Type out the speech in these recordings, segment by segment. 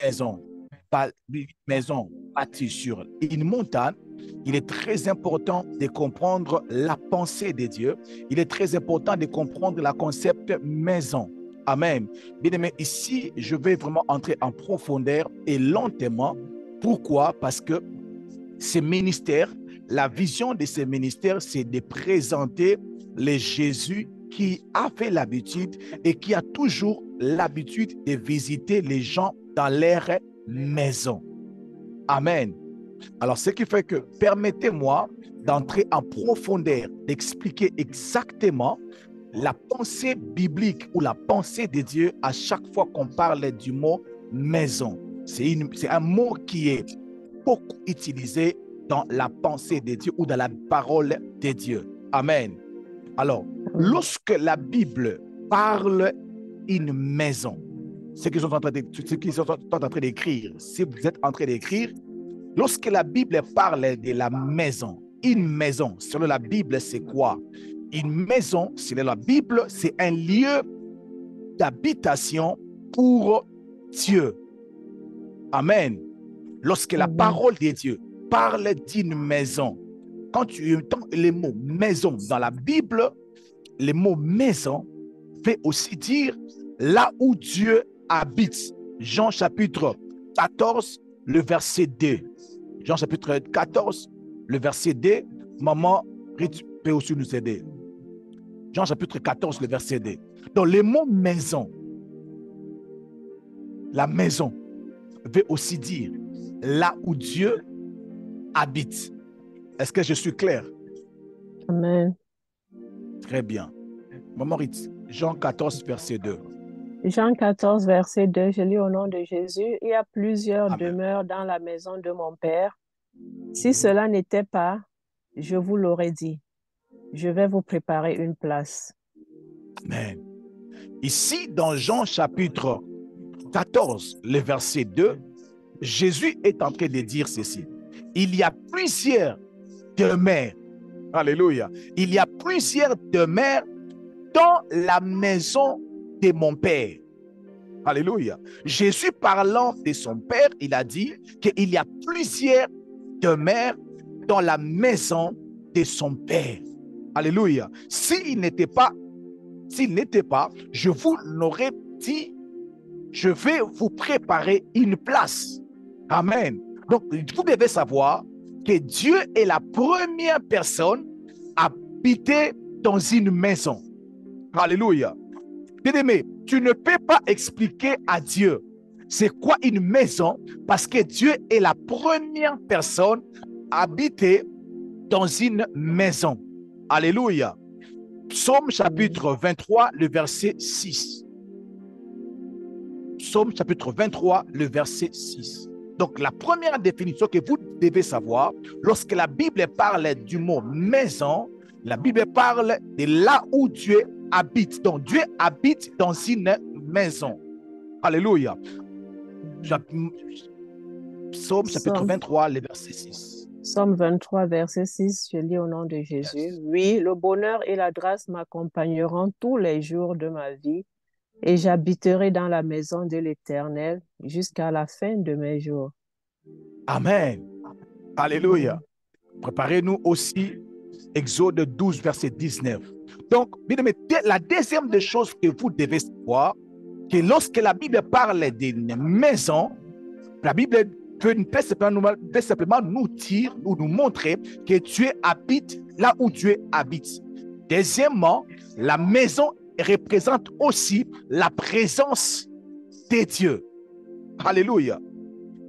maison, maison bâtie sur une montagne, il est très important de comprendre la pensée de Dieu. Il est très important de comprendre le concept maison. Amen. Bien aimé, ici, je vais vraiment entrer en profondeur et lentement. Pourquoi? Parce que ces ministères, la vision de ces ministères, c'est de présenter le Jésus qui a fait l'habitude et qui a toujours l'habitude de visiter les gens dans leur maison. Amen. Alors, ce qui fait que permettez-moi d'entrer en profondeur, d'expliquer exactement la pensée biblique ou la pensée de Dieu à chaque fois qu'on parle du mot maison. C'est un mot qui est beaucoup utilisé dans la pensée de Dieu ou dans la parole de Dieu. Amen. Alors, lorsque la Bible parle d'une maison, ce qu'ils sont en train d'écrire, si vous êtes en train d'écrire, lorsque la Bible parle de la maison, une maison, selon la Bible, c'est quoi? Une maison, selon la Bible, c'est un lieu d'habitation pour Dieu. Amen. Lorsque la parole de Dieu parle d'une maison, quand tu entends les mots maison dans la Bible, le mot maison veut aussi dire là où Dieu habite. Jean chapitre 14, le verset 2. Jean chapitre 14, le verset 2. Maman, tu peux aussi nous aider. Jean chapitre 14, le verset 2. Donc, le mot maison, la maison, veut aussi dire là où Dieu habite. Est-ce que je suis clair? Amen. Très bien. Maman Ritz, Jean 14, verset 2. Jean 14, verset 2, je lis au nom de Jésus. Il y a plusieurs Amen. demeures dans la maison de mon Père. Si cela n'était pas, je vous l'aurais dit. Je vais vous préparer une place. Amen. Ici, dans Jean chapitre 14, le verset 2, Jésus est en train de dire ceci. Il y a plusieurs demeures. Alléluia. Il y a plusieurs demeures dans la maison de mon Père. Alléluia. Jésus parlant de son Père, il a dit qu'il y a plusieurs demeures dans la maison de son Père. Alléluia. S'il n'était pas, je vous l'aurais dit, je vais vous préparer une place. Amen. Donc, vous devez savoir que Dieu est la première personne à habiter dans une maison. Alléluia. Bien-aimé, tu ne peux pas expliquer à Dieu c'est quoi une maison parce que Dieu est la première personne à habiter dans une maison. Alléluia. Psaume chapitre 23, le verset 6. Psaume chapitre 23, le verset 6. Donc, la première définition que vous devez savoir, lorsque la Bible parle du mot maison, la Bible parle de là où Dieu habite. Donc, Dieu habite dans une maison. Alléluia. Psaume chapitre 23, le verset 6. Psaume 23, verset 6, je lis au nom de Jésus. Yes. Oui, le bonheur et la grâce m'accompagneront tous les jours de ma vie et j'habiterai dans la maison de l'Éternel jusqu'à la fin de mes jours. Amen. Alléluia. Préparez-nous aussi Exode 12, verset 19. Donc, la deuxième des choses que vous devez savoir, que lorsque la Bible parle d'une maison, la Bible peut simplement nous dire ou nous montrer que Dieu habite là où Dieu habite. Deuxièmement, la maison représente aussi la présence de Dieu. Alléluia.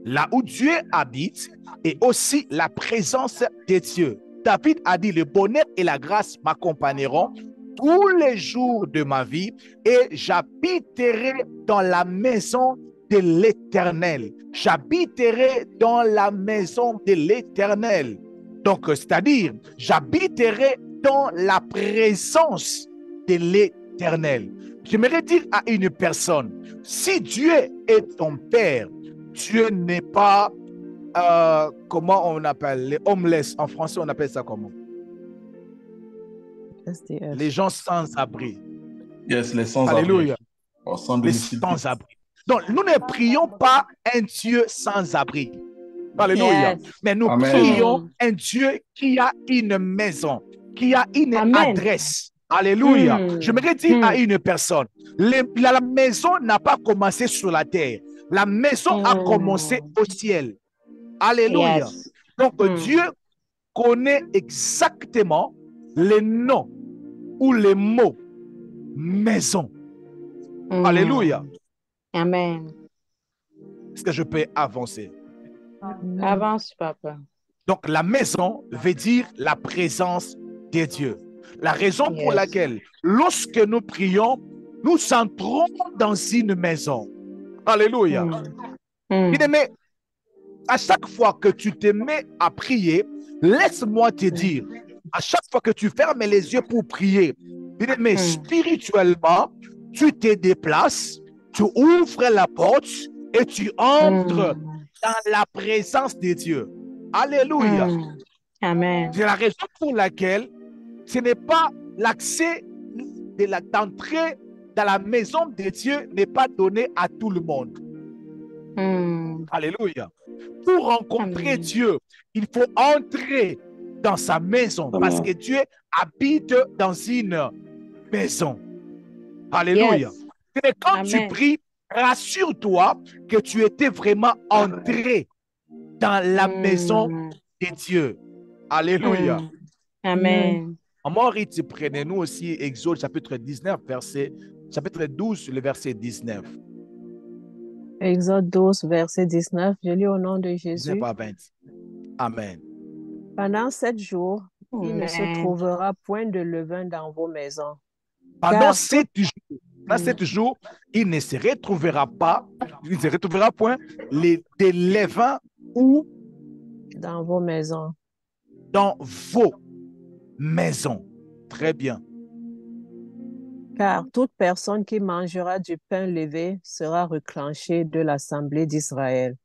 Là où Dieu habite et aussi la présence de Dieu. David a dit, le bonheur et la grâce m'accompagneront tous les jours de ma vie et j'habiterai dans la maison de l'Éternel. J'habiterai dans la maison de l'Éternel. Donc, c'est-à-dire, j'habiterai dans la présence de l'Éternel. J'aimerais dire à une personne, si Dieu est ton Père, Dieu n'est pas, comment on appelle, les homeless, en français on appelle ça comment? SDF. Les gens sans abri. Yes, les sans-abri. Alléluia. Les sans-abri. Donc, nous ne prions pas un Dieu sans abri. Alléluia. Yes. Mais nous Amen. prions un Dieu qui a une maison, qui a une Amen. adresse. Alléluia. Mm. J'aimerais dire à Mm. une personne, la maison n'a pas commencé sur la terre. La maison a commencé au ciel. Alléluia. Yes. Donc, Mm. Dieu connaît exactement les noms ou les mots maison. Mm. Alléluia. Amen. Est-ce que je peux avancer? Avance, papa. Donc, la maison veut dire la présence de Dieu. La raison pour Yes. laquelle, lorsque nous prions, nous entrons dans une maison. Alléluia. Mm. Bien-aimé, à chaque fois que tu te mets à prier, laisse-moi te dire, à chaque fois que tu fermes les yeux pour prier, bien-aimé, spirituellement, tu te déplaces, tu ouvres la porte et tu entres dans la présence de Dieu. Alléluia. Amen. C'est la raison pour laquelle ce n'est pas l'accès d'entrer dans la maison de Dieu n'est pas donné à tout le monde. Alléluia. Pour rencontrer Amen. Dieu, il faut entrer dans sa maison parce que Dieu habite dans une maison. Alléluia. Yes. Et quand Amen. tu pries, rassure-toi que tu étais vraiment entré dans la maison de Dieu. Alléluia. Amen. Maurice, prenez-nous aussi Exode chapitre 19, chapitre 12, le verset 19. Exode 12, verset 19. Je lis au nom de Jésus. 19 à 20. Amen. Pendant 7 jours, il ne se Amen. trouvera point de levain dans vos maisons. Pendant Car 7 jours, il ne se retrouvera pas, il ne se retrouvera point des levains ou dans vos maisons. dans vos maisons. Très bien. Car toute personne qui mangera du pain levé sera reclenchée de l'assemblée d'Israël,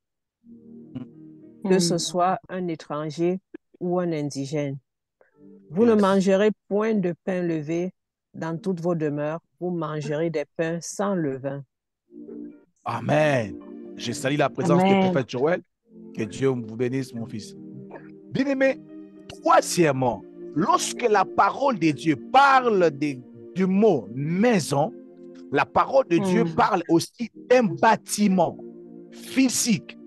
que ce soit un étranger ou un indigène. Vous ne Yes. mangerez point de pain levé dans toutes vos demeures, vous mangerez des pains sans levain. Amen. Je salue la présence du Amen. prophète Joël. Que Dieu vous bénisse, mon fils. Bien-aimé, troisièmement, lorsque la parole de Dieu parle du mot maison, la parole de Dieu parle aussi d'un bâtiment physique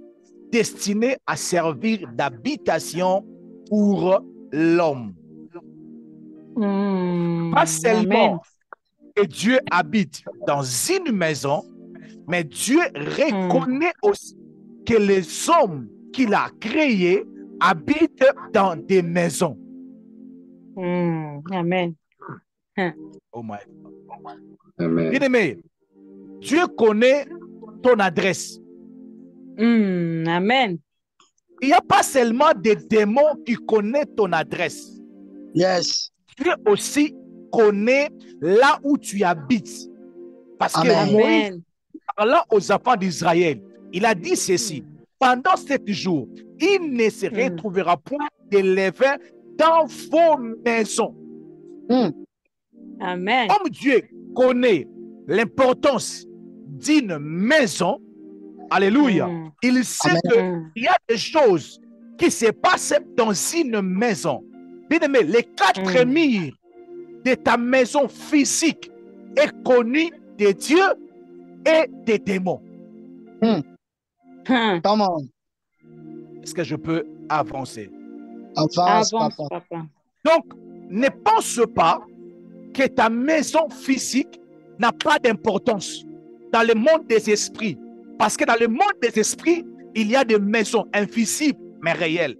destiné à servir d'habitation pour l'homme. Pas seulement que Dieu habite dans une maison, mais Dieu reconnaît aussi que les hommes qu'il a créés habitent dans des maisons. Amen. Oh my. Amen. Bien-aimé, Dieu connaît ton adresse. Amen. Il n'y a pas seulement des démons qui connaissent ton adresse. Yes. Dieu aussi connaît là où tu habites. Parce que Amen. Moïse, parlant aux enfants d'Israël, il a dit ceci. Pendant 7 jours, il ne se retrouvera point de levain dans vos maisons. Amen. Comme Dieu connaît l'importance d'une maison, alléluia, il sait qu'il y a des choses qui se passent dans une maison. Bien-aimé, les 4 murs de ta maison physique est connu de Dieu et des démons. Come on. Est-ce que je peux avancer? Avance, Avance, papa. papa. Donc, ne pense pas que ta maison physique n'a pas d'importance dans le monde des esprits. Parce que dans le monde des esprits, il y a des maisons invisibles, mais réelles.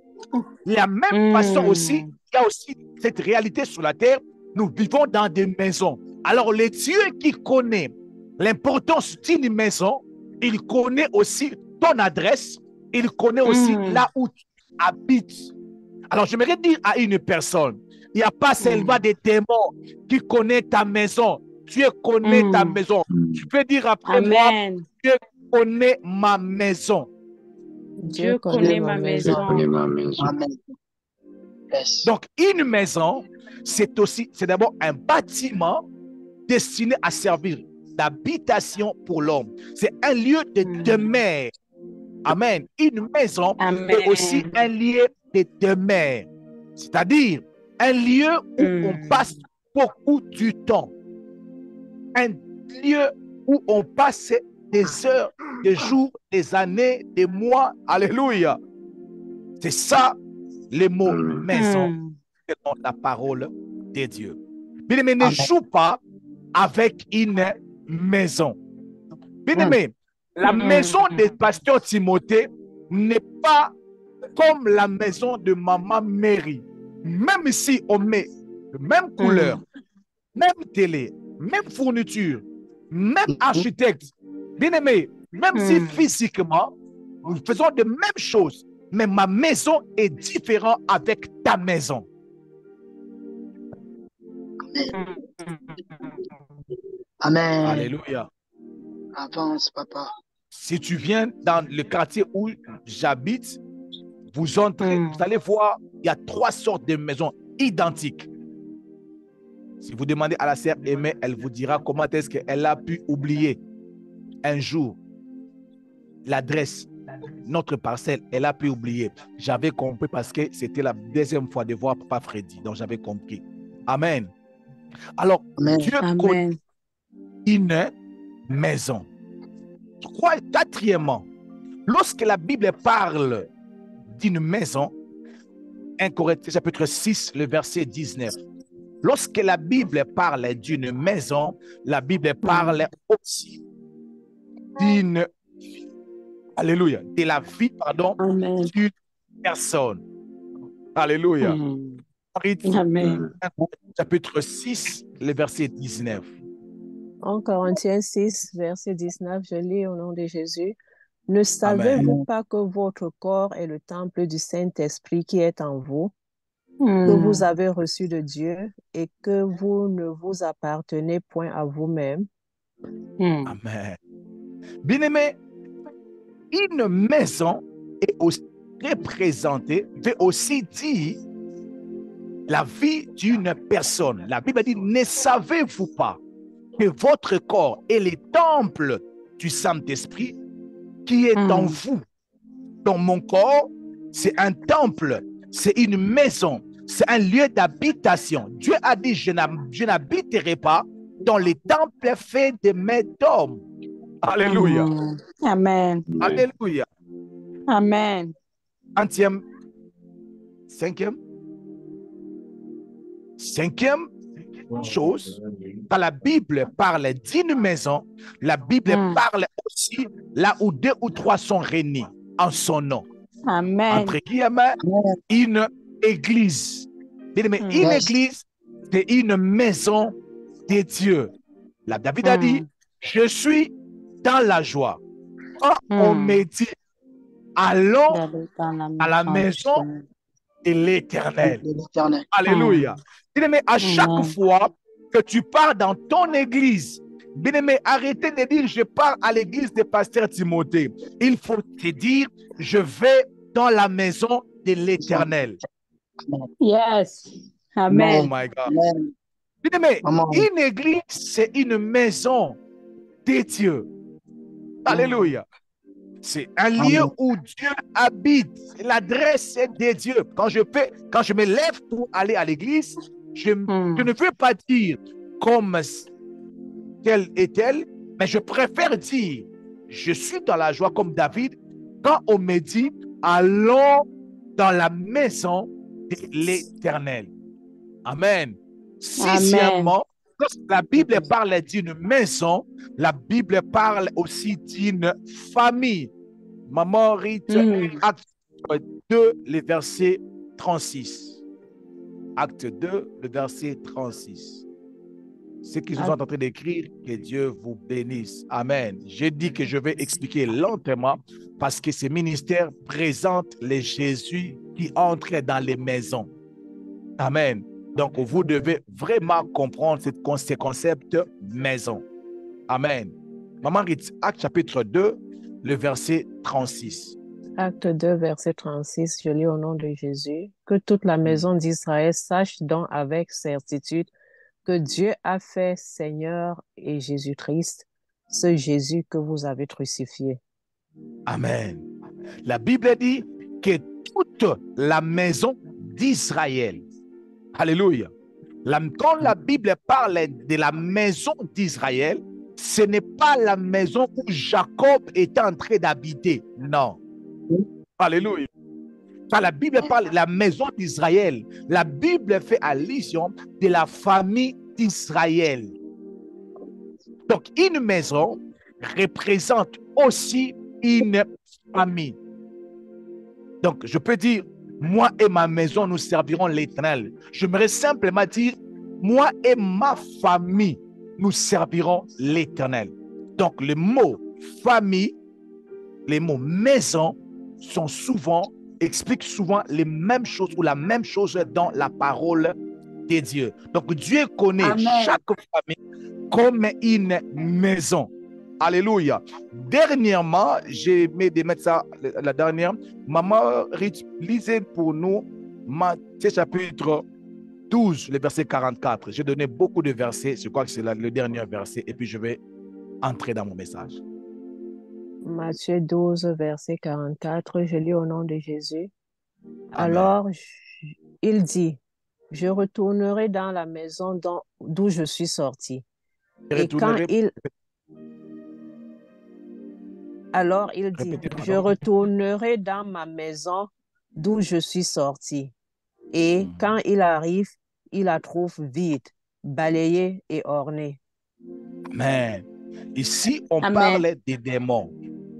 De la même façon aussi, il y a aussi cette réalité sur la terre. Nous vivons dans des maisons. Alors, le Dieu qui connaît l'importance d'une maison, il connaît aussi ton adresse, il connaît aussi là où tu habites. Alors, j'aimerais dire à une personne, il n'y a pas seulement des démons qui connaissent ta maison. Dieu connaît ta maison. Tu peux dire après moi, Amen. Dieu connaît ma maison. Dieu connaît ma Je maison. connais ma maison. Amen. Yes. Donc, une maison, c'est d'abord un bâtiment destiné à servir d'habitation pour l'homme. C'est un lieu de demeure. Amen. Une maison est aussi un lieu de demeure. C'est-à-dire un lieu où on passe beaucoup du temps. Un lieu où on passe des heures, des jours, des années, des mois. Alléluia. C'est ça le mot maison selon la parole de Dieu. Bien-aimé, ne joue pas avec une maison. Bien-aimé, la maison de pasteur Timothée n'est pas comme la maison de maman Mary. Même si on met la même couleur, même télé, même fourniture, même architecte, bien-aimé, même si physiquement, nous faisons de mêmes choses, mais ma maison est différente avec ta maison. Amen. Alléluia. Avance, papa. Si tu viens dans le quartier où j'habite, vous entrez, vous allez voir, il y a 3 sortes de maisons identiques. Si vous demandez à la sœur Aimée, elle vous dira comment est-ce qu'elle a pu oublier un jour l'adresse, notre parcelle, elle a pu oublier. J'avais compris parce que c'était la deuxième fois de voir Papa Freddy, donc j'avais compris. Amen. Alors, Dieu connaît une maison. Quatrièmement, lorsque la Bible parle d'une maison, 1 Corinthiens chapitre 6, le verset 19. Lorsque la Bible parle d'une maison, la Bible parle aussi d'une Alléluia, de la vie, d'une personne. Alléluia. Amen. Chapitre 6, le verset 19. En Corinthiens 6, verset 19, je lis au nom de Jésus. Ne savez-vous pas que votre corps est le temple du Saint-Esprit qui est en vous, que vous avez reçu de Dieu et que vous ne vous appartenez point à vous-même? Amen. Bien-aimé, une maison est aussi représentée, veut aussi dire la vie d'une personne. La Bible dit, ne savez-vous pas que votre corps est le temple du Saint-Esprit qui est en vous? Dans mon corps, c'est un temple, c'est une maison, c'est un lieu d'habitation. Dieu a dit, je n'habiterai pas dans les temples faits de mains d'hommes. Alléluia. Amen. Alléluia. Amen. Cinquième chose, quand la Bible parle d'une maison, la Bible parle aussi là où 2 ou 3 sont réunis en son nom. Amen. Entre guillemets, une église. Une église, c'est une maison de Dieu. Là, David a dit, je suis dans la joie. Quand on me dit, allons à la maison de l'Éternel. Alléluia. Bien-aimé, à chaque fois que tu pars dans ton église, bien-aimé, arrêtez de dire, je pars à l'église de pasteur Timothée. Il faut te dire, je vais dans la maison de l'Éternel. Yes. Amen. Oh my God. Bien-aimé, une église, c'est une maison de Dieu. Alléluia. C'est un lieu où Dieu habite. L'adresse de Dieu. Quand je me lève pour aller à l'église, je ne veux pas dire comme tel et tel, mais je préfère dire, je suis dans la joie comme David quand on me dit, allons dans la maison de l'Éternel. Amen. Sixièmement, lorsque la Bible parle d'une maison, la Bible parle aussi d'une famille. Maman Rite, acte 2, le verset 36. Acte 2, le verset 36. Ceux qui sont en train d'écrire, que Dieu vous bénisse. Amen. J'ai dit que je vais expliquer lentement parce que ce ministère présente les Jésus qui entrent dans les maisons. Amen. Donc, vous devez vraiment comprendre ce concept maison. Amen. Maman Rite, Acte chapitre 2, le verset 36. Acte 2, verset 36, je lis au nom de Jésus. Que toute la maison d'Israël sache donc avec certitude que Dieu a fait Seigneur et Jésus-Christ, ce Jésus que vous avez crucifié. Amen. La Bible dit que toute la maison d'Israël, alléluia, quand la Bible parle de la maison d'Israël, ce n'est pas la maison où Jacob était en train d'habiter. Non. Alléluia. Quand la Bible parle de la maison d'Israël, la Bible fait allusion de la famille d'Israël. Donc, une maison représente aussi une famille. Donc, je peux dire, moi et ma maison, nous servirons l'Éternel. J'aimerais simplement dire, moi et ma famille, nous servirons l'Éternel. Donc, le mot famille, les mots maison expliquent souvent les mêmes choses ou la même chose dans la parole de Dieu. Donc, Dieu connaît Amen. chaque famille comme une maison. Alléluia. Dernièrement, j'ai mis de mettre ça, la dernière. Maman, lisez pour nous Matthieu chapitre 12, le verset 44. J'ai donné beaucoup de versets. Je crois que c'est le dernier verset. Et puis, je vais entrer dans mon message. Matthieu 12, verset 44, je lis au nom de Jésus. Amen. Alors, il dit, je retournerai dans la maison d'où je suis sorti. Alors il dit, je retournerai dans ma maison d'où je suis sorti. Et quand il arrive, il la trouve vide, balayée et ornée. Amen. Ici, on Amen. parle des démons.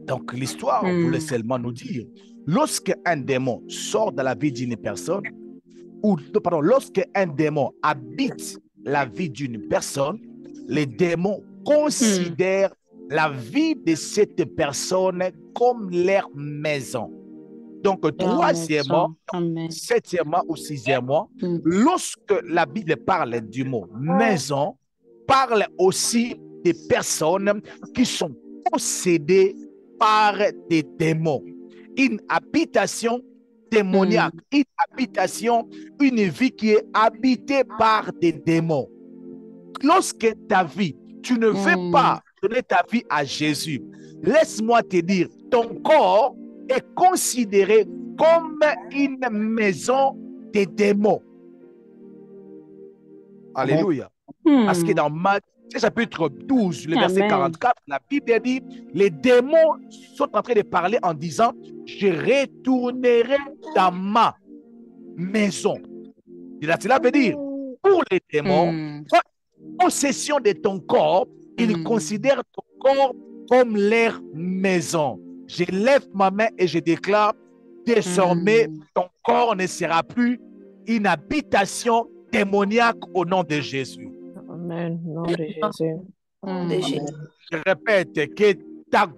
Donc, l'histoire voulait seulement nous dire, lorsque un démon sort de la vie d'une personne, lorsque un démon habite la vie d'une personne, les démons considèrent la vie de cette personne comme leur maison. Donc, troisièmement, septièmement ou sixièmement, lorsque la Bible parle du mot maison, parle aussi des personnes qui sont possédées par des démons. Une habitation démoniaque, une habitation, une vie qui est habitée par des démons. Lorsque ta vie, tu ne veux pas donner ta vie à Jésus, laisse-moi te dire, ton corps est considéré comme une maison des démons. Alléluia. Parce que dans Matthieu chapitre 12, le verset 44, la Bible dit, les démons sont en train de parler en disant, je retournerai dans ma maison. Cela veut dire, pour les démons, possession de ton corps, ils considèrent ton corps comme leur maison. Je lève ma main et je déclare, désormais, ton corps ne sera plus une habitation démoniaque au nom de Jésus. Amen. Au nom de Jésus. Je répète que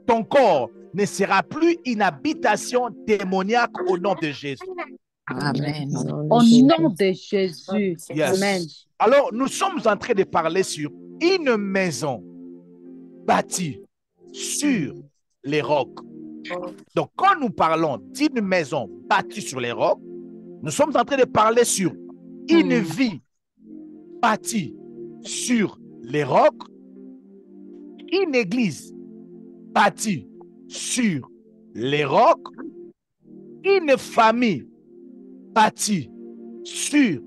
ton corps ne sera plus une habitation démoniaque au nom de Jésus. Amen. Au nom de Jésus. Yes. Amen. Alors, nous sommes en train de parler sur une maison bâtie sur les rocs. Donc, quand nous parlons d'une maison bâtie sur les rocs, nous sommes en train de parler sur une vie bâtie sur les rocs, une église bâtie sur les rocs, une famille bâtie sur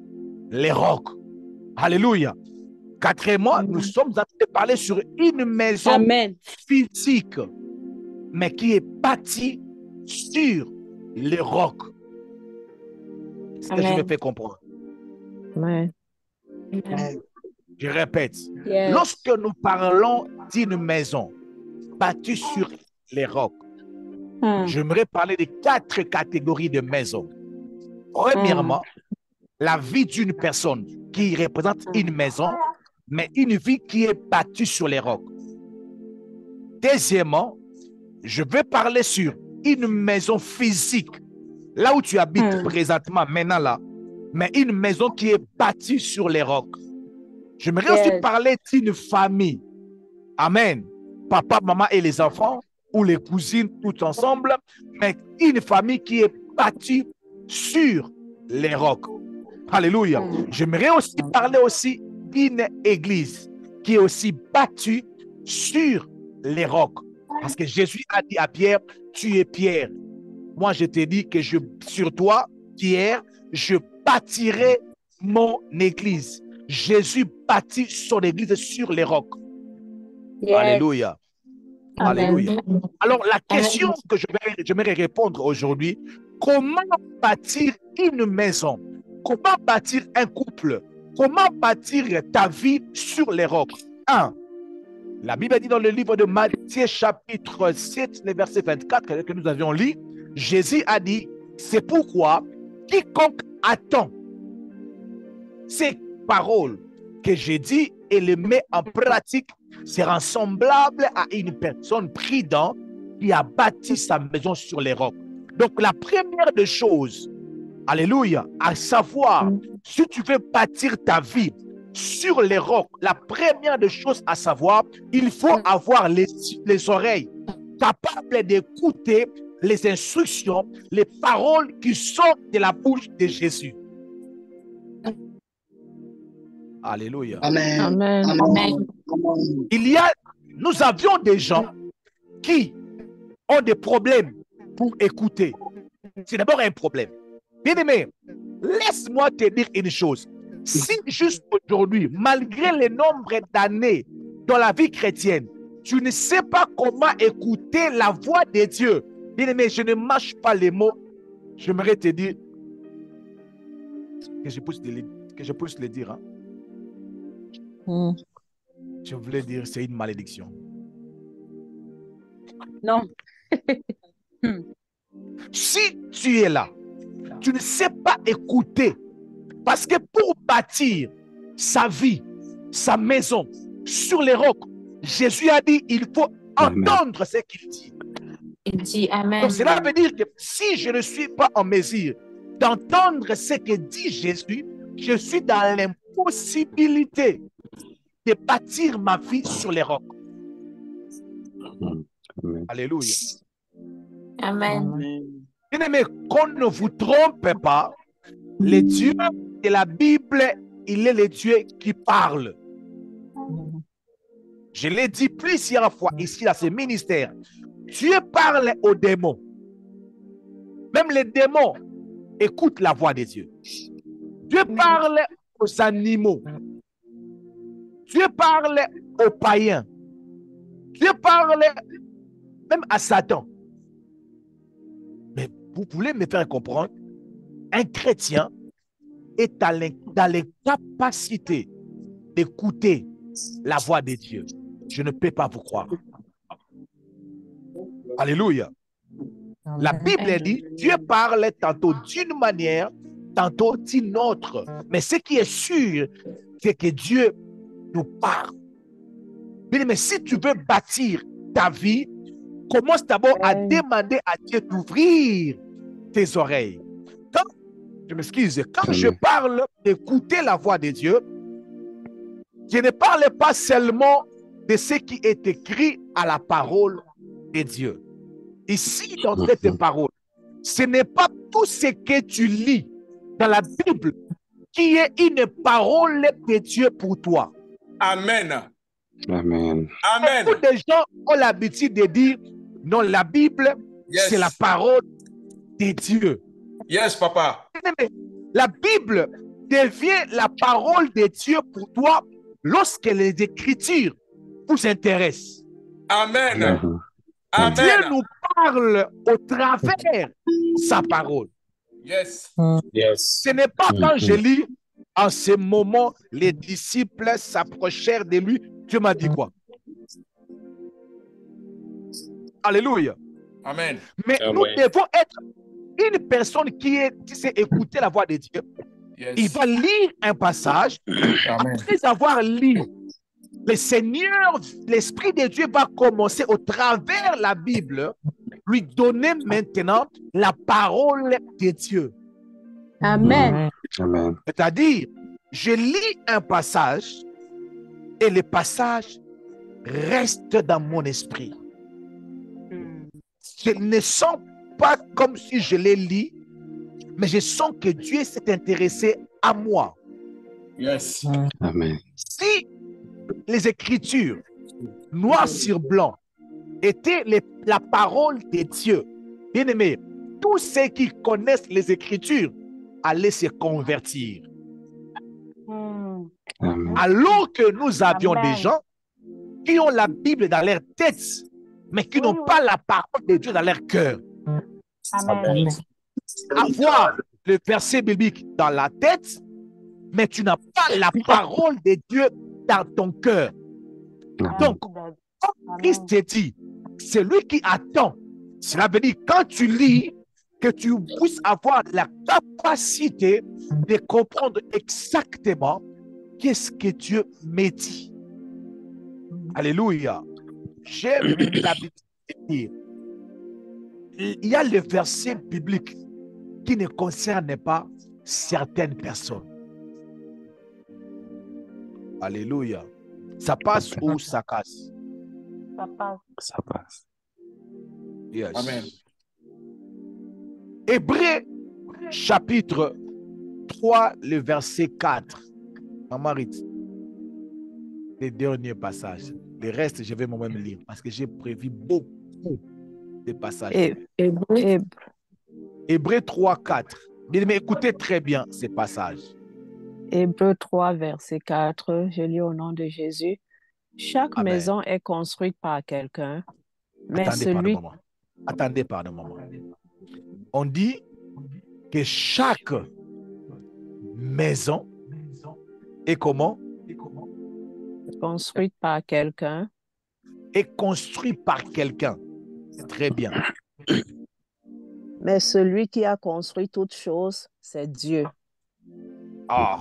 les rocs. Alléluia. Quatrièmement, nous sommes en train de parler sur une maison physique, mais qui est bâtie sur les rocs. Est-ce que je me fais comprendre? Amen. Je répète, lorsque nous parlons d'une maison bâtie sur les rocs, j'aimerais parler de 4 catégories de maisons. Premièrement, la vie d'une personne qui représente une maison, mais une vie qui est bâtie sur les rocs. Deuxièmement, je vais parler sur une maison physique, là où tu habites présentement, maintenant là, mais une maison qui est bâtie sur les rocs. J'aimerais aussi parler d'une famille. Amen. Papa, maman et les enfants, ou les cousines, tous ensemble, mais une famille qui est bâtie sur les rocs. Alléluia. J'aimerais aussi parler aussi une église qui est aussi bâtie sur les rocs. Parce que Jésus a dit à Pierre, tu es Pierre. Moi, je te dis que sur toi, Pierre, je bâtirai mon église. Jésus bâtit son église sur les rocs. Yes. Alléluia. Amen. Alléluia. Alors, la question que j'aimerais répondre aujourd'hui, comment bâtir une maison? Comment bâtir un couple? Comment bâtir ta vie sur les rocs? 1. La Bible dit dans le livre de Matthieu chapitre 7, le verset 24 que nous avions lu, Jésus a dit, c'est pourquoi quiconque attend ces paroles que j'ai dit et les met en pratique sera semblable à une personne prudente qui a bâti sa maison sur les rocs. Donc la première des choses, alléluia, à savoir, si tu veux bâtir ta vie sur les rocs, la première des choses à savoir, il faut avoir les oreilles capables d'écouter les instructions, les paroles qui sortent de la bouche de Jésus. Alléluia. Amen. Amen. Amen. Nous avions des gens qui ont des problèmes pour écouter. C'est d'abord un problème. Bien-aimé, laisse-moi te dire une chose. Si juste aujourd'hui, malgré le nombre d'années dans la vie chrétienne, tu ne sais pas comment écouter la voix de Dieu, bien-aimé, je ne mâche pas les mots. J'aimerais te dire que je puisse le dire. Je voulais dire c'est une malédiction. Non. Si tu es là, tu ne sais pas écouter, parce que pour bâtir sa vie, sa maison sur les rocs, Jésus a dit il faut entendre ce qu'il dit. Il dit Amen. Donc cela veut dire que si je ne suis pas en mesure d'entendre ce que dit Jésus, je suis dans l'impossibilité de bâtir ma vie sur les rocs. Amen. Alléluia. Amen. Bien-aimés, qu'on ne vous trompe pas, le Dieu de la Bible, il est le Dieu qui parle. Je l'ai dit plusieurs fois ici dans ce ministère. Dieu parle aux démons. Même les démons écoutent la voix de Dieu. Dieu parle aux animaux. Dieu parle aux païens. Dieu parle même à Satan. Mais vous pouvez me faire comprendre, un chrétien est dans les capacités d'écouter la voix de Dieu. Je ne peux pas vous croire. Alléluia. La Bible dit, Dieu parle tantôt d'une manière, tantôt d'une autre. Mais ce qui est sûr, c'est que Dieu nous parle. Mais si tu veux bâtir ta vie, commence d'abord à demander à Dieu d'ouvrir tes oreilles. Quand je parle d'écouter la voix de Dieu, je ne parle pas seulement de ce qui est écrit à la parole de Dieu. Ici, dans cette parole, ce n'est pas tout ce que tu lis dans la Bible qui est une parole de Dieu pour toi. Amen. Amen. Amen. Beaucoup de gens ont l'habitude de dire, non, la Bible, Yes. c'est la parole de Dieu. Yes, papa. La Bible devient la parole de Dieu pour toi lorsque les Écritures vous intéressent. Amen. Dieu Amen. nous parle au travers sa parole. Yes. Yes. Ce n'est pas quand je lis, en ce moment, les disciples s'approchèrent de lui. Dieu m'a dit quoi? Alléluia. Amen. Mais Amen. nous devons être une personne qui sait écouter la voix de Dieu. Yes. Il va lire un passage. Amen. Après avoir lu, le Seigneur, l'Esprit de Dieu va commencer au travers la Bible, lui donner maintenant la parole de Dieu. Amen. Amen. C'est-à-dire, je lis un passage et le passage reste dans mon esprit. Je ne sens pas comme si je l'ai lu, mais je sens que Dieu s'est intéressé à moi. Yes. Amen. Si les Écritures, noir sur blanc, étaient la parole de Dieu, bien aimé, tous ceux qui connaissent les Écritures allaient se convertir. Amen. Alors que nous avions Amen. des gens qui ont la Bible dans leur tête, mais qui n'ont pas la parole de Dieu dans leur cœur. Amen. Avoir le verset biblique dans la tête, mais tu n'as pas la parole de Dieu dans ton cœur. Donc, comme Christ te dit, c'est lui qui attend. Cela veut dire quand tu lis, que tu puisses avoir la capacité de comprendre exactement qu'est-ce que Dieu me dit. Alléluia. J'aime l'habitude de dire, il y a le verset biblique qui ne concerne pas certaines personnes. Alléluia. Ça passe ou ça casse? Ça passe. Ça passe. Yes. Amen. Hébreux chapitre 3, le verset 4. Maman Rite, les derniers passages. Le reste, je vais moi-même lire parce que j'ai prévu beaucoup de passages. Hébreux 3, 4. Bien, mais écoutez très bien ces passages. Hébreux 3, verset 4, je lis au nom de Jésus. Chaque Amen. maison est construite par quelqu'un, mais Attendez, celui... pardon, maman. On dit que chaque maison est comment? construite par quelqu'un, Est construit par quelqu'un. Très bien. mais celui qui a construit toutes choses, c'est Dieu. Ah.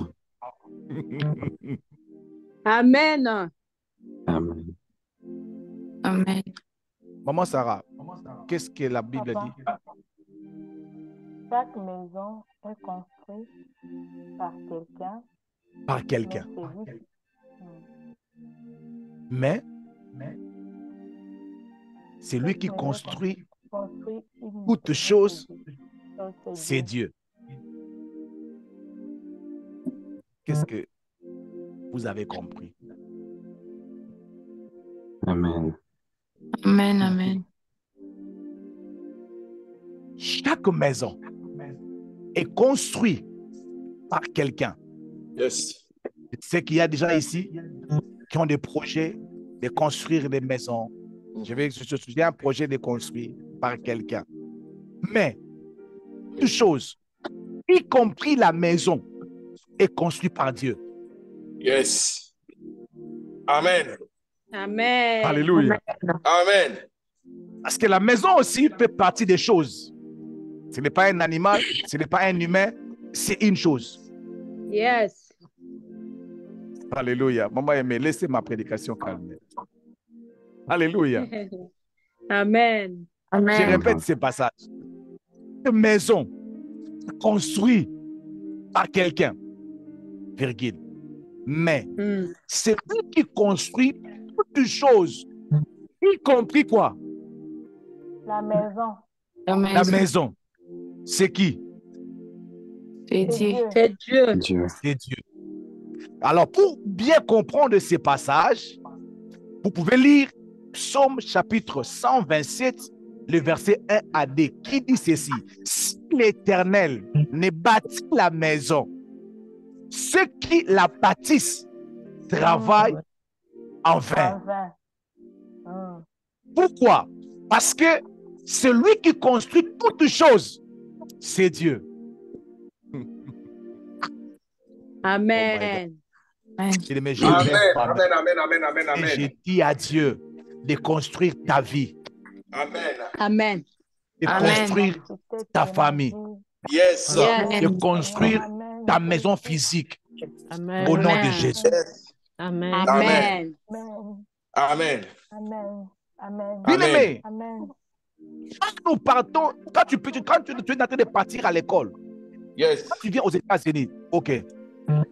Amen. Amen. Amen. Maman Sarah, qu'est-ce que la Bible Papa. dit? Chaque maison est construite par quelqu'un. Par quelqu'un. Mais Mais c'est lui qui construit construit toutes choses, c'est Dieu. Qu'est-ce que vous avez compris? Amen. Amen. Amen. Chaque maison est construite par quelqu'un. Yes. C'est qu'il y a déjà ici qui ont des projets de construire des maisons. J'ai un projet de construire par quelqu'un. Mais, une chose, y compris la maison, est construite par Dieu. Yes. Amen. Amen. Alléluia. Amen. Parce que la maison aussi fait partie des choses. Ce n'est pas un animal, ce n'est pas un humain, c'est une chose. Yes. Alléluia. Maman aimée, laissez ma prédication calmer. Alléluia. Amen. Je Amen. répète ces passages. Une maison construite par quelqu'un, virgule. Mais c'est lui qui construit toutes choses, y compris quoi? la maison. La maison. C'est qui? C'est Dieu. C'est Dieu. Dieu. C'est Dieu. Alors, pour bien comprendre ces passages, vous pouvez lire Psaume chapitre 127, le verset 1 à 2, qui dit ceci. Si l'Éternel ne bâtit la maison, ceux qui la bâtissent travaillent en vain. Pourquoi? Parce que celui qui construit toutes choses, c'est Dieu. Amen. Amen. Amen. Et je dis à Dieu de construire ta vie, Amen. Amen. de Amen. construire ta famille, Yes. Yes. de construire ta maison physique. Amen. Au nom de Amen. Jésus. Amen. Amen. Amen. Bien-aimé, Amen. quand nous partons, quand tu es en train de partir à l'école, Yes. quand tu viens aux États-Unis, ok,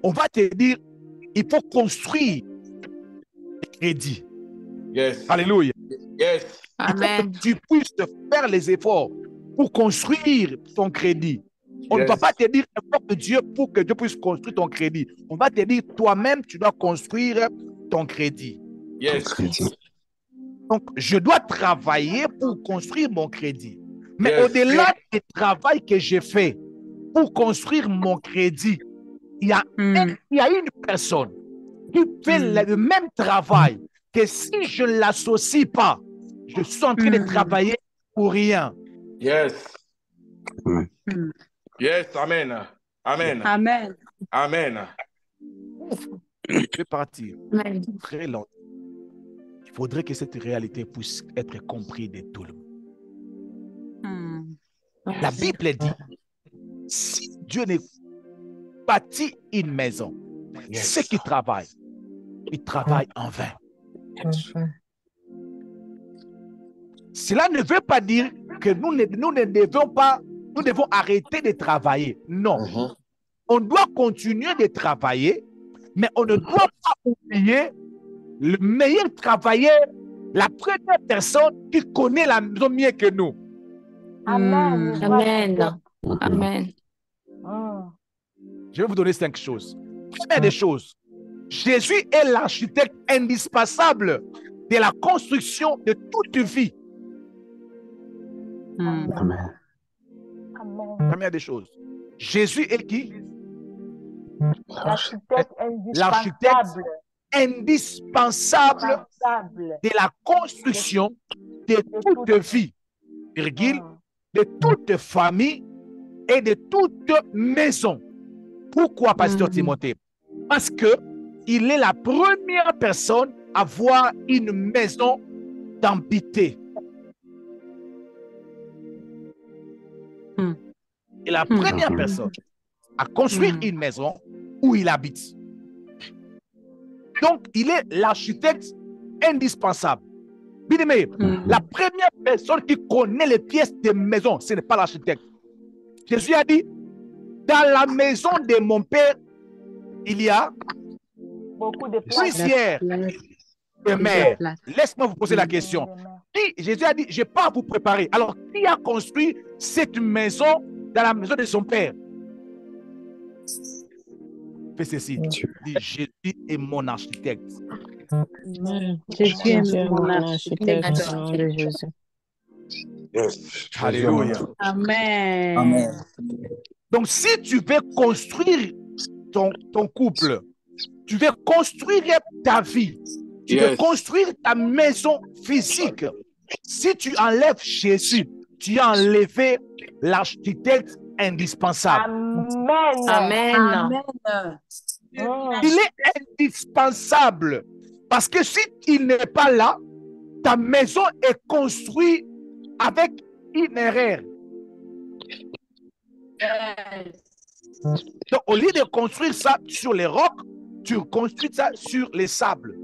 on va te dire, il faut construire le crédit. Yes. Alléluia. Yes. Il faut Amen. que tu puisses faire les efforts pour construire ton crédit. On ne va Yes. pas te dire invoque Dieu pour que Dieu puisse construire ton crédit. On va te dire toi-même, tu dois construire ton crédit. Yes. Crédit. Donc, je dois travailler pour construire mon crédit. Mais Yes. au-delà du travail que j'ai fait pour construire mon crédit, il y a une personne qui fait le même travail que si je ne l'associe pas, je suis en train de travailler pour rien. Yes. Amen. Yes. Amen. Amen. Amen. Amen. Je vais partir Amen. très longtemps. Il faudrait que cette réalité puisse être comprise de tout le monde. La Bible dit, si Dieu ne bâtit une maison, Yes. ceux qui travaillent, ils travaillent en vain. Cela ne veut pas dire que nous ne devons pas, nous devons arrêter de travailler. Non. Mhm. On doit continuer de travailler, mais on ne doit pas oublier le meilleur travailleur, la première personne qui connaît la maison mieux que nous. Amen. Amen. Amen. Je vais vous donner 5 choses. Première des choses, Jésus est l'architecte indispensable de la construction de toute vie. Amen. Amen. Première des choses. Jésus est qui? L'architecte L'architecte indispensable indispensable de la construction de toute vie, virgule, de toute famille et de toute maison. Pourquoi, Pasteur Timothée? Parce que il est la première personne à avoir une maison d'habiter. Et la première personne à construire une maison où il habite. Donc, il est l'architecte indispensable. Bien-aimé, la première personne qui connaît les pièces de maison, ce n'est pas l'architecte. Jésus a dit, dans la maison de mon père, il y a beaucoup de place. plusieurs demeures. Laisse-moi vous poser la question. Jésus a dit, je pars vous préparer. Alors, qui a construit cette maison dans la maison de son père? Fais ceci. Dis, Jésus est mon architecte. Jésus est mon architecte au nom de Jésus. Yes. Alléluia. Amen. Amen. Donc, si tu veux construire ton couple, tu veux construire ta vie, tu veux Yes. construire ta maison physique, si tu enlèves Jésus, tu as enlevé l'architecte indispensable. Amen. Amen. Il est indispensable parce que si il n'est pas là, ta maison est construite avec une erreur. Donc, au lieu de construire ça sur les rocs, tu construis ça sur les sables.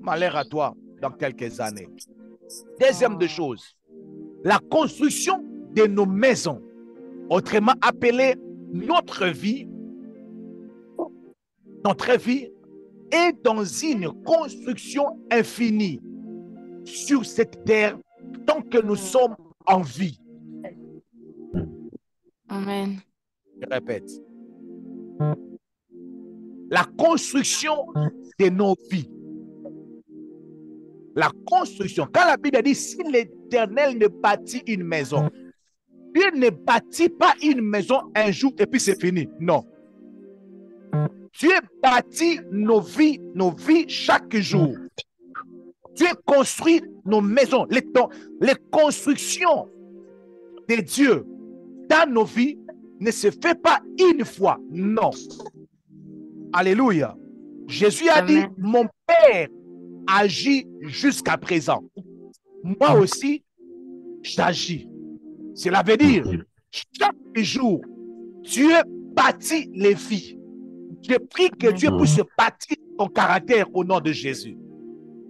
Malheur à toi dans quelques années. Deuxième des choses, la construction de nos maisons, autrement appelée notre vie est dans une construction infinie sur cette terre tant que nous sommes en vie. Amen. Je répète. La construction de nos vies. La construction. Quand la Bible dit si l'Éternel ne bâtit une maison, Dieu ne bâtit pas une maison un jour et puis c'est fini. Non. Dieu bâtit nos vies chaque jour. Dieu construit nos maisons. Les constructions de Dieu dans nos vies ne se fait pas une fois. Non. Alléluia. Jésus a dit, mon Père agit jusqu'à présent. Moi aussi, j'agis. Cela veut dire, chaque jour, Dieu bâtit les vies. Je prie que Dieu puisse bâtir ton caractère au nom de Jésus.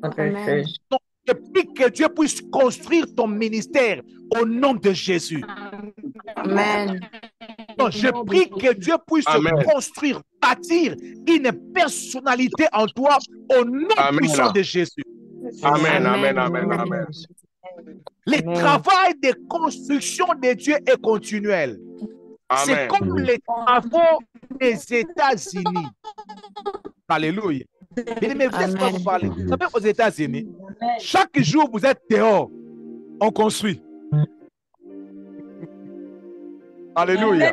Amen. Donc, je prie que Dieu puisse construire ton ministère au nom de Jésus. Amen. Donc, je prie que Dieu puisse Amen. construire, bâtir une personnalité en toi au nom Amen. puissant de Jésus. Amen. Amen. Amen. Amen. Amen. Le travail de construction de Dieu est continuel. C'est Amen. comme les travaux des États-Unis. Alléluia. Mais vous êtes pas vous parler. Vous savez, aux États-Unis, chaque jour vous êtes dehors, on construit. Alléluia.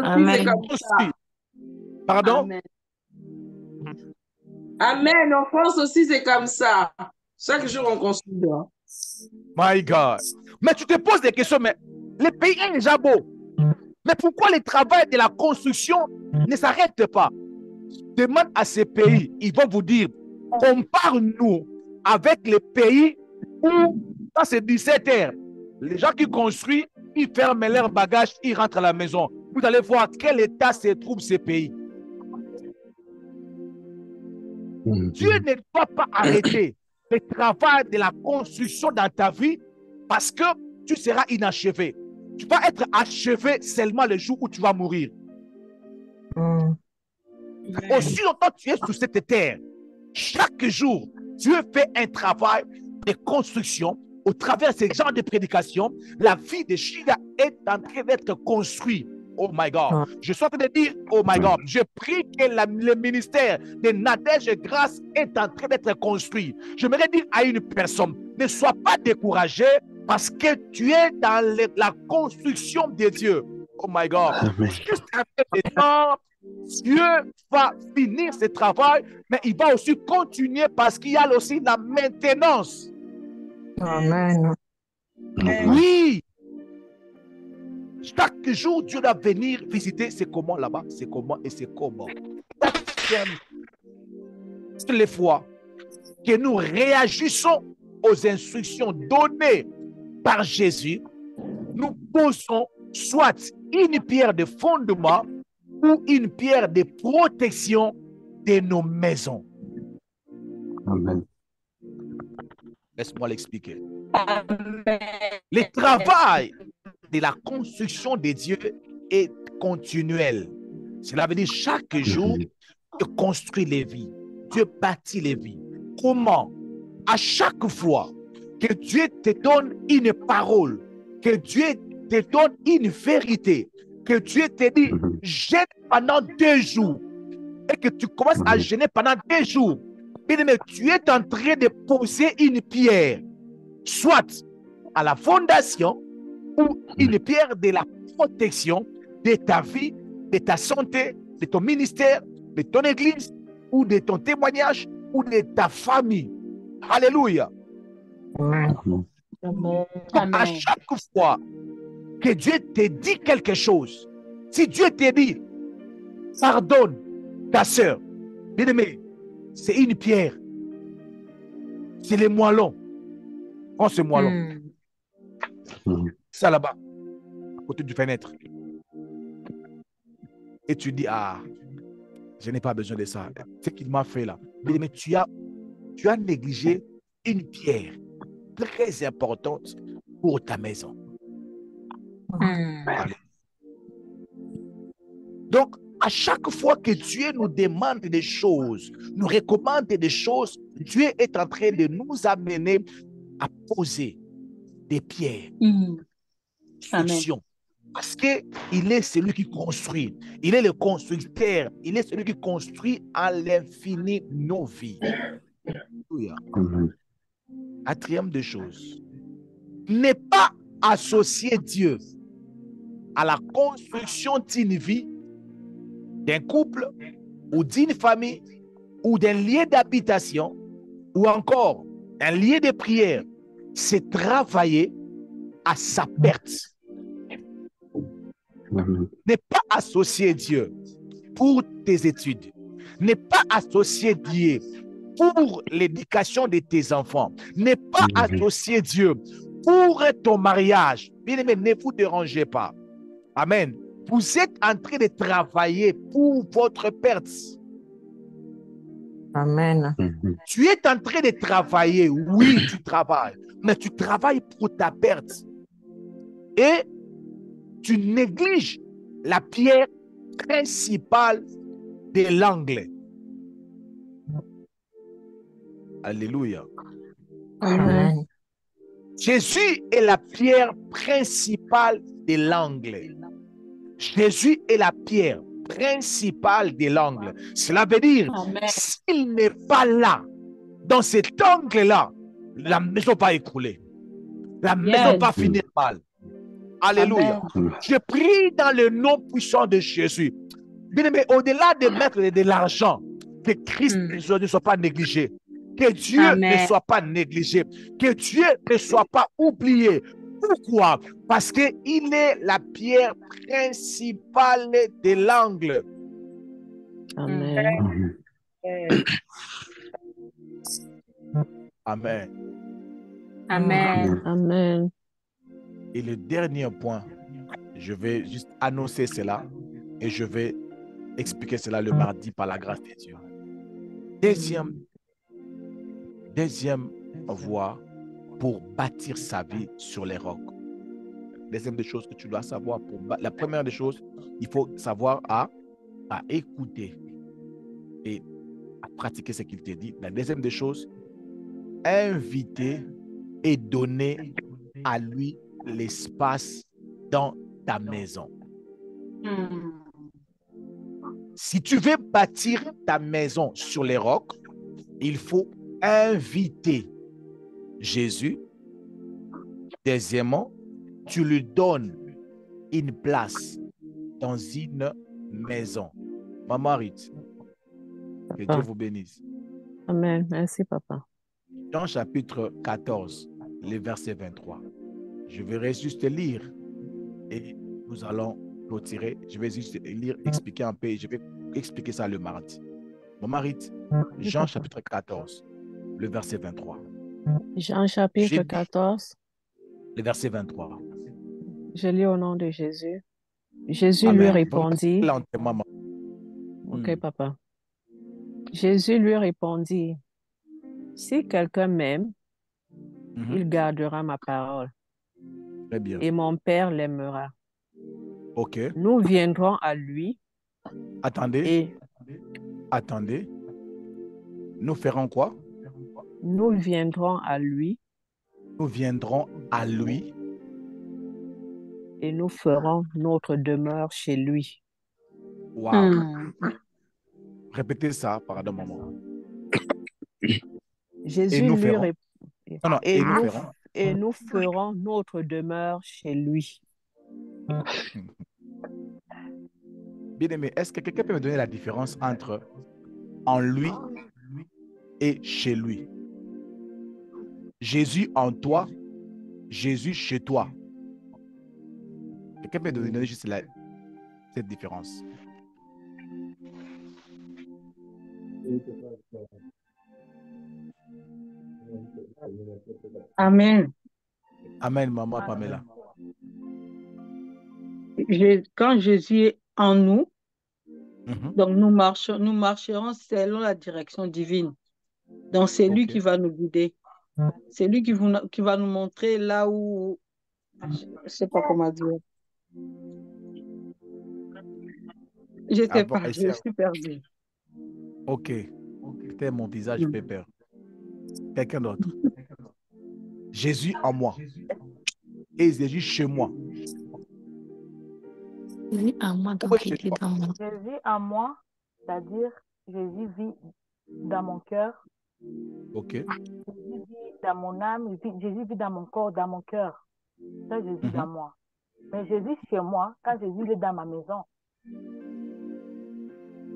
Amen. Pardon? Amen. Amen. En France aussi, c'est comme ça. Chaque jour, on construit. My God. Mais tu te poses des questions, mais le pays est déjà beau. Mais pourquoi le travail de la construction ne s'arrête pas? Demande à ces pays, ils vont vous dire, compare-nous avec les pays où, quand c'est 17 heures, les gens qui construisent, ils ferment leurs bagages, ils rentrent à la maison. Vous allez voir quel état se trouve ces pays. Dieu ne doit pas arrêter le travail de la construction dans ta vie parce que tu seras inachevé. Tu vas être achevé seulement le jour où tu vas mourir. Aussi longtemps que tu es sur cette terre, chaque jour, Dieu fait un travail de construction au travers de ce genre de prédication. La vie de Sheila est en train d'être construite. Oh my God. Je suis en train de dire, oh my God, je prie que le ministère de Nadège Grâce est en train d'être construit. J'aimerais dire à une personne, ne sois pas découragé parce que tu es dans la construction de Dieu. Oh my God. Juste après le temps, Dieu va finir ce travail, mais il va aussi continuer parce qu'il y a aussi la maintenance. Amen. Oui. Chaque jour, Dieu doit venir visiter. C'est comment là-bas? C'est comment et c'est comment. C'est les fois que nous réagissons aux instructions données par Jésus, nous posons soit une pierre de fondement ou une pierre de protection de nos maisons. Amen. Laisse-moi l'expliquer. Amen. Le travail de la construction de Dieu est continuel. Cela veut dire chaque jour, Dieu construit les vies. Dieu bâtit les vies. Comment? À chaque fois que Dieu te donne une parole, que Dieu te donne une vérité, que Dieu te dit, jeûne pendant 2 jours, et que tu commences à jeûner pendant 2 jours, mais tu es en train de poser une pierre, soit à la fondation, ou une pierre de la protection de ta vie, de ta santé, de ton ministère, de ton église, ou de ton témoignage, ou de ta famille. Alléluia. Amen. Amen. À chaque fois que Dieu te dit quelque chose, si Dieu te dit, pardonne ta soeur, bien-aimé, c'est une pierre. C'est les moellons. Prends ce moellon. Ça là-bas, à côté du fenêtre. Et tu dis, ah, je n'ai pas besoin de ça. Ce qu'il m'a fait là. Mais tu as négligé une pierre très importante pour ta maison. Donc, à chaque fois que Dieu nous demande des choses, nous recommande des choses, Dieu est en train de nous amener à poser des pierres. Construction. Parce qu'il est celui qui construit. Il est le constructeur. Il est celui qui construit à l'infini nos vies. Quatrième des choses. Ne pas associer Dieu à la construction d'une vie, d'un couple ou d'une famille ou d'un lieu d'habitation ou encore un lieu de prière. C'est travailler à sa perte. Ne pas associer Dieu pour tes études. Ne pas associer Dieu pour l'éducation de tes enfants. Ne pas associer Dieu pour ton mariage. Bien-aimé, ne vous dérangez pas. Amen. Vous êtes en train de travailler pour votre perte. Amen. Tu es en train de travailler. Oui, tu travailles. Mais tu travailles pour ta perte. Et tu négliges la pierre principale de l'angle. Alléluia. Amen. Jésus est la pierre principale de l'angle. Jésus est la pierre principale de l'angle. Cela veut dire, Amen. s'il n'est pas là, dans cet angle-là, la maison va écrouler. La maison va finir mal. Alléluia. Amen. Je prie dans le nom puissant de Jésus. Bien-aimé, au-delà de mettre de l'argent, que Christ ne soit pas négligé. Que Dieu Amen. ne soit pas négligé. Que Dieu ne soit pas oublié. Pourquoi? Parce qu'il est la pierre principale de l'angle. Amen. Amen. Amen. Amen. Et le dernier point, je vais juste annoncer cela et je vais expliquer cela le mardi par la grâce de Dieu. Deuxième voie pour bâtir sa vie sur les rocs. Deuxième des choses que tu dois savoir. La première des choses, il faut savoir à écouter et à pratiquer ce qu'il te dit. La deuxième des choses, inviter et donner à lui l'espace dans ta maison. Si tu veux bâtir ta maison sur les rocs, il faut inviter Jésus. Deuxièmement, tu lui donnes une place dans une maison. Maman Rite, que Dieu vous bénisse. Amen. Merci, papa. Jean chapitre 14, le verset 23. Je vais juste lire et nous allons clôturer. Je vais juste lire, expliquer un peu et je vais expliquer ça le mardi. Maman Rite, Jean chapitre 14, le verset 23. Jean chapitre 14. Le verset 23. Je lis au nom de Jésus. Jésus Amen. lui répondit. Maman. Ok, papa. Jésus lui répondit, si quelqu'un m'aime, il gardera ma parole. Très bien. Et mon Père l'aimera. Ok. Nous viendrons à lui. Attendez. Attendez. Nous ferons quoi? Nous viendrons à lui. Nous viendrons à lui. Et nous ferons notre demeure chez lui. Wow. Répétez ça, pardon, maman. Jésus nous lui ferons. répondit. Et nous ferons notre demeure chez lui. Bien-aimé, est-ce que quelqu'un peut me donner la différence entre en lui et chez lui? Jésus en toi, Jésus chez toi. Quelqu'un peut me donner juste cette différence? Amen. Amen, maman Pamela. Quand Jésus est en nous, donc nous marcherons selon la direction divine. Donc c'est lui qui va nous guider. C'est lui qui va nous montrer là où... Je ne sais pas comment dire. Je sais pas, je suis perdue. Ok. C'était mon visage pépère. Quelqu'un d'autre. Jésus en moi. Et Jésus chez moi. Jésus en moi, donc il est dans moi. Jésus en moi, c'est-à-dire Jésus vit dans mon cœur. Ok. Jésus vit dans mon âme, Jésus vit dans mon corps, dans mon cœur. Ça, Jésus dans moi. Mais Jésus chez moi, quand Jésus est dans ma maison.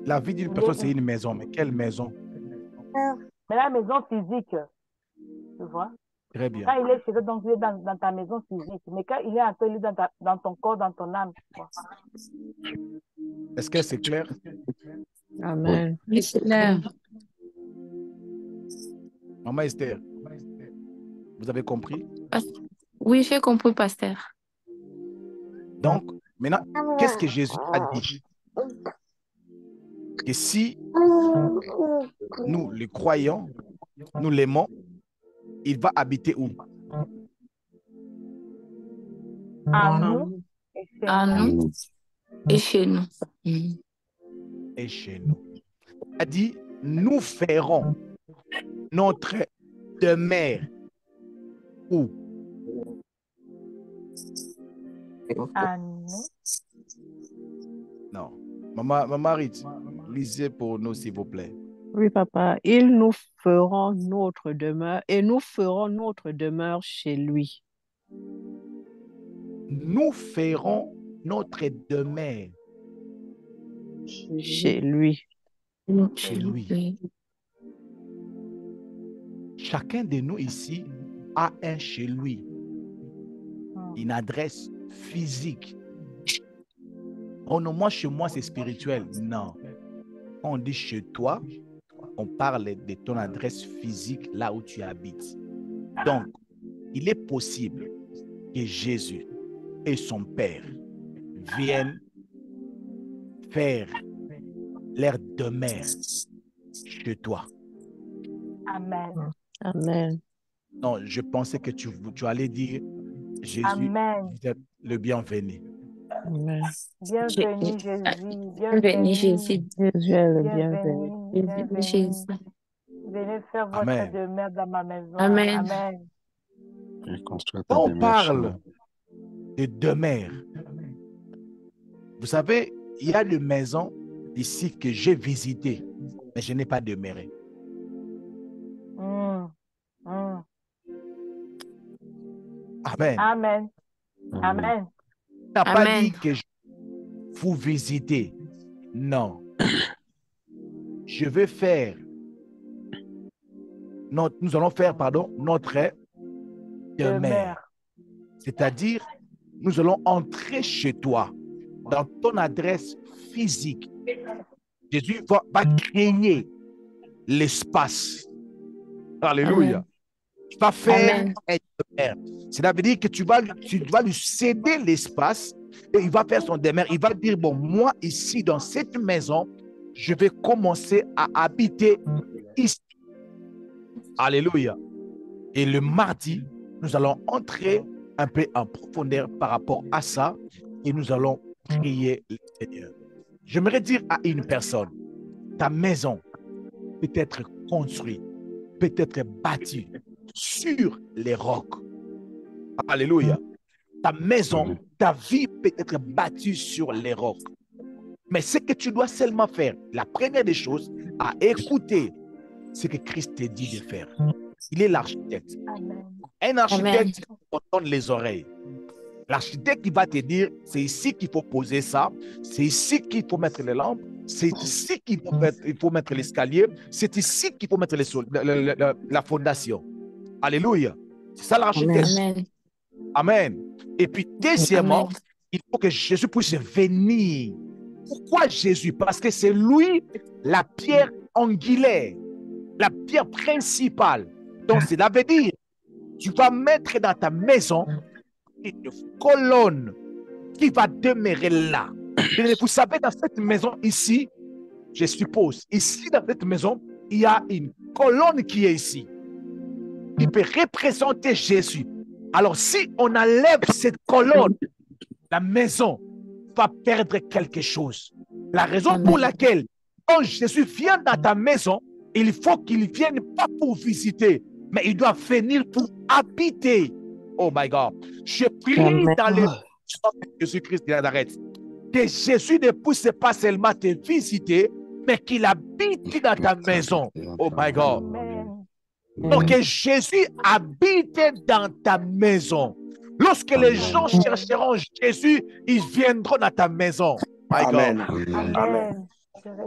La vie d'une personne, c'est une maison. Mais quelle maison? Mais la maison physique, tu vois? Très bien. Quand il est chez toi, donc il est dans ta maison physique. Mais quand il est en toi, il est dans ton corps, dans ton âme. Est-ce que c'est clair? Amen. Oui, c'est clair. Maman Esther, vous avez compris? Oui, j'ai compris, pasteur. Donc, maintenant, qu'est-ce que Jésus a dit? Que si nous le croyons, nous l'aimons, il va habiter où? En nous et chez nous. Et chez nous. Il a dit, nous ferons notre demeure où? En nous Non. Maman Rite, lisez pour nous, s'il vous plaît. Oui, papa. Il nous feront notre demeure et nous ferons notre demeure chez lui. Nous ferons notre demeure Chez lui. chez lui. Chacun de nous ici a un chez lui, une adresse physique. Oh non, moi, chez moi, c'est spirituel. Non. Quand on dit chez toi, on parle de ton adresse physique là où tu habites. Donc, il est possible que Jésus et son Père viennent faire leur demeure chez toi. Amen. Amen. Non, je pensais que tu allais dire Jésus, Amen. vous êtes le bienvenu. Amen. Bienvenue, Jésus. Bienvenue, Jésus. Jésus est le bienvenu. Bienvenue. Jésus. Venez faire votre Amen. demeure dans ma maison. Amen. Amen. Construire ta Quand on demeure chez parle moi. de demeure, vous savez, il y a des maisons ici que j'ai visitées, mais je n'ai pas demeuré. Amen. Amen. Amen. On n'a pas Amen. dit que vous visitez. Non. Je vais faire, nous allons faire, pardon, notre demeure. C'est-à-dire, nous allons entrer chez toi, dans ton adresse physique. Jésus va créer l'espace. Alléluia. Amen. Tu vas faire Amen. un demeure. Cela veut dire que tu vas lui céder l'espace et il va faire son demeure. Il va dire, bon, moi ici, dans cette maison, je vais commencer à habiter ici. Alléluia. Et le mardi, nous allons entrer un peu en profondeur par rapport à ça et nous allons prier le Seigneur. J'aimerais dire à une personne, ta maison peut être construite, peut être bâtie sur les rocs. Alléluia. Ta maison, ta vie peut être bâtie sur les rocs. Mais ce que tu dois seulement faire, la première des choses, à écouter ce que Christ te dit de faire. Il est l'architecte. Un architecte, on donne les oreilles. L'architecte qui va te dire, c'est ici qu'il faut poser ça, c'est ici qu'il faut mettre les lampes, c'est ici qu'il faut mettre l'escalier, c'est ici qu'il faut mettre la fondation. Alléluia. C'est ça l'architecte. Amen. Amen. Et puis, deuxièmement, Amen. il faut que Jésus puisse venir. Pourquoi Jésus? Parce que c'est lui la pierre angulaire, la pierre principale. Donc, cela veut dire, tu vas mettre dans ta maison une colonne qui va demeurer là. Et vous savez, dans cette maison ici, je suppose, ici dans cette maison, il y a une colonne qui est ici, qui peut représenter Jésus. Alors, si on enlève cette colonne, la maison va perdre quelque chose. La raison pour laquelle, quand Jésus vient dans ta maison, il faut qu'il vienne pas pour visiter, mais il doit venir pour habiter. Oh my God. Je prie dans le nom de Jésus-Christ de Nazareth que Jésus ne puisse pas seulement te visiter, mais qu'il habite dans ta maison. Oh my God. Donc que Jésus habite dans ta maison. Lorsque les gens chercheront Jésus, ils viendront dans ta maison. My God. Amen.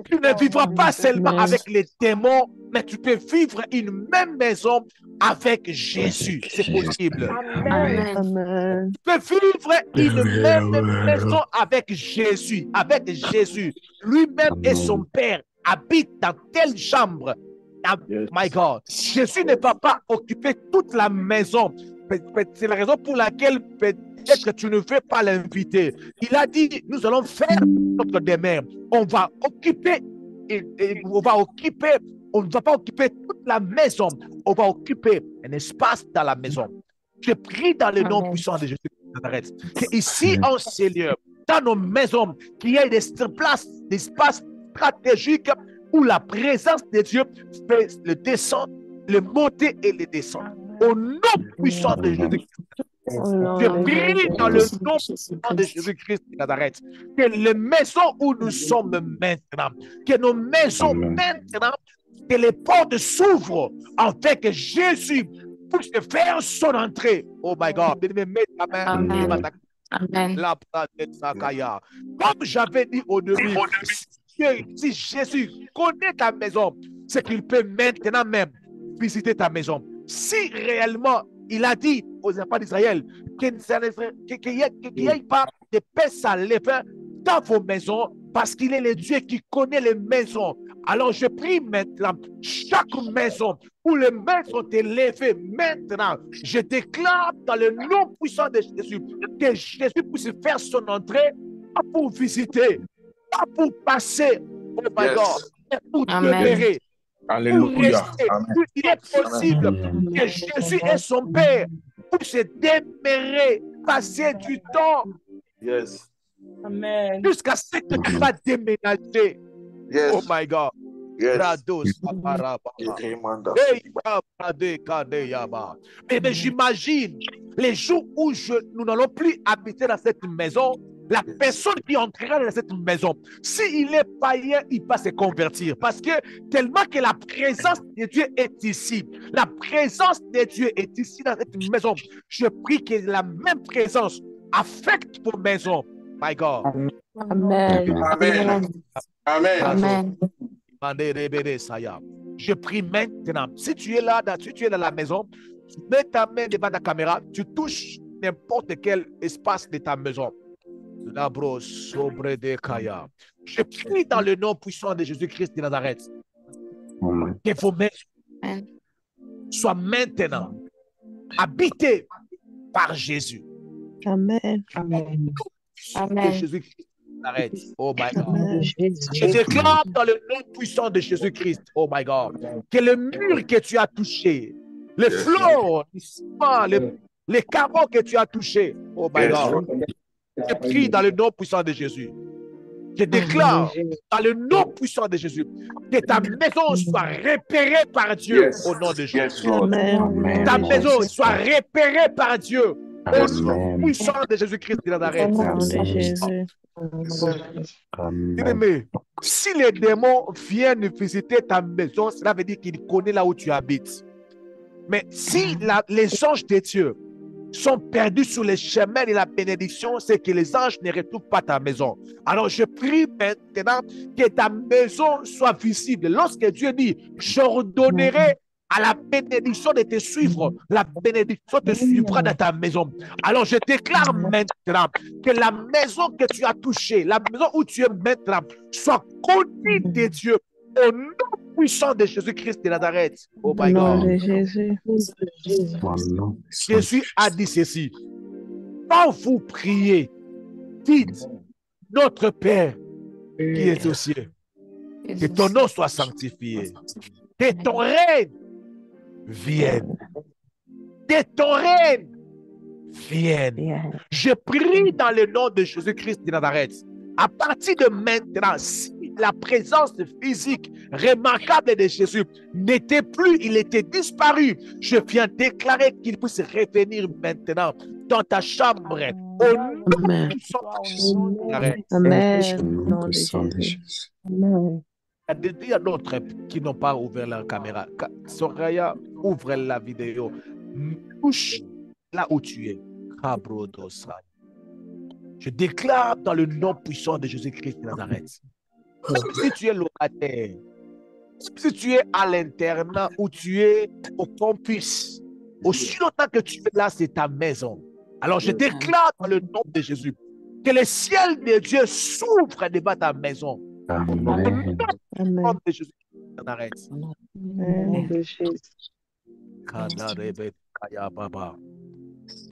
Tu ne vivras pas seulement avec les démons, mais tu peux vivre une même maison avec Jésus. C'est possible. Amen. Amen. Tu peux vivre une même maison avec Jésus. Avec Jésus. Lui-même et son Père habitent dans telle chambre. My God. Jésus ne va pas occuper toute la maison. C'est la raison pour laquelle peut-être que tu ne veux pas l'inviter. Il a dit, nous allons faire notre demeure. On va occuper, on ne va pas occuper toute la maison. On va occuper un espace dans la maison. Je prie dans le nom puissant de Jésus de Nazareth que ici en ces lieux, dans nos maisons, qu'il y ait des espaces stratégiques où la présence de Dieu fait le descendre, le monter et le descendre. Au nom puissant de Jésus. nom Je de prie Jésus. dans le nom de Jésus-Christ de Nazareth que les maisons où nous sommes maintenant, que nos maisons maintenant, que les portes s'ouvrent afin que Jésus puisse faire son entrée. Oh my God. Mets ta main. Amen. Amen. Comme j'avais dit au début, si Jésus connaît ta maison, c'est qu'il peut maintenant même visiter ta maison. Si réellement il a dit aux enfants d'Israël qu'il n'y ait pas de paix sans levain dans vos maisons, parce qu'il est le Dieu qui connaît les maisons. Alors je prie maintenant, chaque maison où les mains sont élevées maintenant, je déclare dans le nom puissant de Jésus que Jésus puisse faire son entrée, pas pour visiter, pas pour passer, oh my God, mais pour demeurer. Alléluia. Il est possible que Jésus et son Père puissent demeurer, passer du temps. Yes. Amen. Jusqu'à ce que tu vas déménager. Yes. Oh my God. Yes. Mais j'imagine les jours où nous n'allons plus habiter dans cette maison, la personne qui entrera dans cette maison, s'il est païen, il va se convertir. Parce que tellement que la présence de Dieu est ici, la présence de Dieu est ici dans cette maison, je prie que la même présence affecte vos maisons. My God. Amen. Amen. Amen. Amen. Je prie maintenant, si tu es là, si tu es dans la maison, tu mets ta main devant ta caméra, tu touches n'importe quel espace de ta maison. Je prie dans le nom puissant de Jésus-Christ de Nazareth que vos maisons soient maintenant habitées par Jésus. Amen. Amen. Jésus-Christ de Nazareth. Oh my God. Je déclare dans le nom puissant de Jésus-Christ, oh my God, que le mur que tu as touché, les flots, les carreaux que tu as touchés, oh my God. Je prie dans le nom puissant de Jésus. Je déclare dans le nom puissant de Jésus que ta maison soit repérée par Dieu au nom de Jésus. Ta maison soit repérée par Dieu au nom puissant de Jésus-Christ de Nazareth. Bien-aimé, si les démons viennent visiter ta maison, cela veut dire qu'ils connaissent là où tu habites. Mais si les anges de Dieu sont perdus sur les chemins de la bénédiction, c'est que les anges ne retrouvent pas ta maison. Alors je prie maintenant que ta maison soit visible. Lorsque Dieu dit, j'ordonnerai à la bénédiction de te suivre, la bénédiction te suivra dans ta maison. Alors je déclare maintenant que la maison que tu as touchée, la maison où tu es maintenant, soit connue de Dieu au nom puissant de Jésus-Christ de Nazareth. Oh my God. Jésus a dit ceci. Quand vous priez, dites, notre Père qui est aux cieux, que ton nom soit sanctifié, que ton règne vienne, que ton règne vienne. Je prie dans le nom de Jésus-Christ de Nazareth. À partir de maintenant, si la présence physique remarquable de Jésus n'était plus, il était disparu, je viens déclarer qu'il puisse revenir maintenant dans ta chambre. Au nom de Jésus. Il y a d'autres qui n'ont pas ouvert la caméra. Soraya, ouvre la vidéo. Touche là où tu es. Je déclare dans le nom puissant de Jésus-Christ de Nazareth. Si tu es locataire, si tu es à l'internat ou tu es au campus, aussi longtemps que tu es là, c'est ta maison. Alors je déclare dans le nom de Jésus que le ciel de Dieu s'ouvre devant ta maison. Amen. Au nom de Jésus-Christ de Nazareth.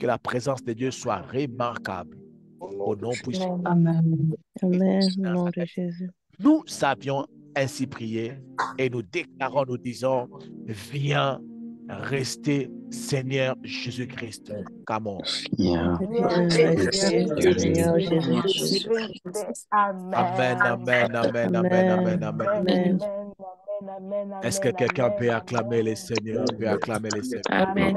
Que la présence de Dieu soit remarquable. Au nom puissant. Amen. Amen. Au nom de Jésus. Nous savions ainsi prier et nous déclarons, nous disons, viens rester Seigneur Jésus-Christ. Come on. Amen, amen, amen, amen, amen. Est-ce que quelqu'un peut acclamer le Seigneur? Peut acclamer le Seigneur? Amen.